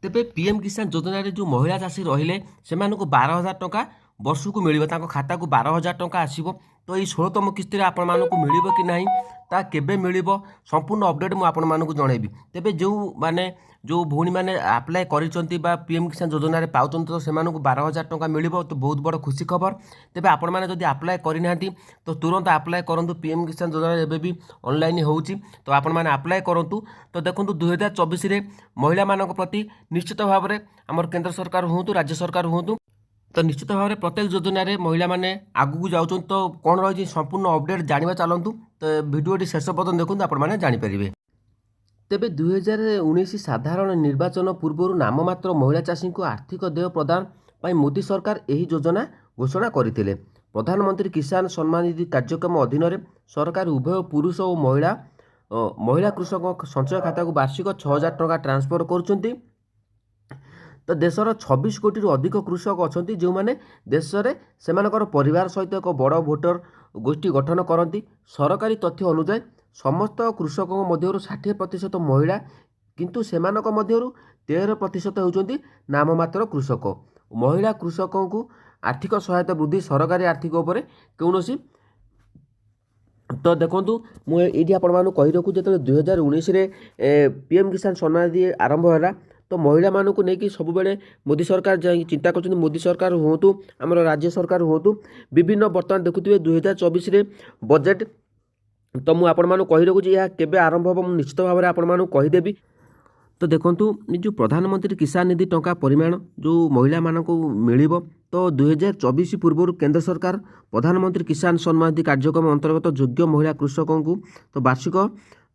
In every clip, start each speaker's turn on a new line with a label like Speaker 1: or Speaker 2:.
Speaker 1: तेबे पीएम किसान योजना जो महिला चाषी रहिले से 12,000 टंका वर्ष को मिल खाता को 12,000 टंका आसो। तो ये 16तम किस्ती आपण मानक मिल कि ना ता केबे मिल संपूर्ण अपडेट मुझे आपण मानक जनइबी। तेबे जो माने जो भौणी मैंने आप्लाय करिसेंती बा पीएम किसान योजना रे पाउछन तो से 12,000 टंका मिल तो बहुत बड़ खुशी खबर। तेबे आपण माने जदि आप्लाय करिना तो तुरंत आप्लाय करंतु। पीएम किसान योजना एबे भी ऑनलाइन होउची तो आपण माने आप्लाय करंतु। तो देखंतु 2024 रे महिला मानक प्रति निश्चित भाव में आमर केंद्र सरकार हूँ राज्य सरकार हूँ तो निश्चित भाव में प्रत्येक योजन महिला मैंने आगू जाऊँ। तो कौन रही संपूर्ण अपडेट जाना चलतु। तो भिडियोटी शेष पर्यटन देखूँ आपने जानीपर। तेबे 2019 साधारण निर्वाचन पूर्व नाममात्र महिला चाषी को आर्थिक देय प्रदान पर मोदी सरकार यही योजना घोषणा करते। प्रधानमंत्री किसान सम्मान निधि कार्यक्रम अधीन सरकार उभय पुरुष और महिला कृषक संचय खाता को वार्षिक 6,000 टंका ट्रांसफर कर। तो देशर 26 कोटी अधिक कृषक अच्छा जो मैंने देश में से परिवार सहित एक बड़ भोटर गोष्ठी गठन करती। सरकारी तथ्य अनुसार समस्त कृषकों मध्य 60% महिला किंतु से 13% होती नाममात्र कृषक। महिला कृषकों को आर्थिक सहायता वृद्धि सरकारी आर्थिक उपर कौन। तो देखो मुझे आपको कही रखू जो 2019 पीएम किसान सम्मान निधि आरंभ है तो महिला मानू नहीं सब बेले मोदी सरकार चिंता कर। मोदी सरकार हूँ आम राज्य सरकार हूँ विभिन्न बर्तमान देखुए 2024 बजेट तो मुझे आपको कही रखुच्छी यह केबे आरंभ हो निश्चित भाव में आपको कहीदेवी। तो देखो जो प्रधानमंत्री किसान निधि टंका परिमाण जो महिला मानक मिल तो 2024 पूर्व केंद्र सरकार प्रधानमंत्री किसान सम्मान निधि कार्यक्रम अंतर्गत योग्य महिला कृषकों को तो वार्षिक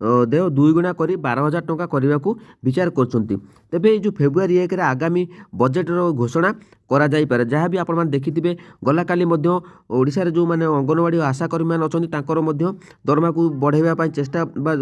Speaker 1: देय 2 गुणा कर 12,000 टंका करने को विचार कर। तेबे जो फेब्रुआरी 1 आगामी बजेटर घोषणा करा जाई पारे। जहाँ भी आपण देखिथिबे गला काली ओडिशा रे जो माने अंगनवाड़ी आशा कर्मी मान अछंती तांकर मध्य दरमा को बढ़ाइबा पई चेष्टा बा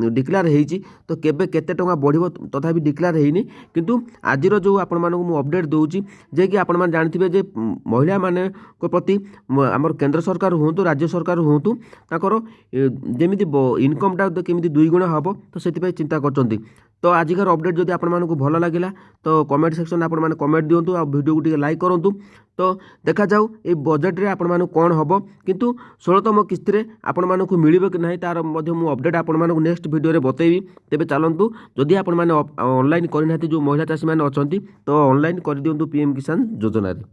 Speaker 1: डिक्लेयर हेइची। तो केबे केते टंका बढ़िबो तथापि डिक्लेयर हेइनी किंतु आजिर जो आपण मानकु मु अपडेट दउची जे कि आपण मान जानथिबे जे महिला माने को प्रति हमर केंद्र सरकार होंतु राज्य सरकार होंतु ताकर जेमिति इनकम टा केमिति 2 गुणा हबो तो सेति चिंता करचंती। तो आजिकार अपडेट जदि आपण मानकु भल लागिला तो कमेंट सेक्शन आपण माने कमेंट दियंतु आ वीडियो को लाइक करूँ। तो देखा जाऊ ये बजेट रे आपण मानकु कोन हबो किंतु 16तम किस्ती रे आपण मानकु मिलिबो कि नाही तार मध्य मु अपडेट आपण मानकु नेक्स्ट वीडियो रे बतेइबी। तेबे चलंतु जदि आपण माने ऑनलाइन करिनाथि जो महिला चाषी माने अछंती तो ऑनलाइन कर दियंतु पीएम किसान योजना रे।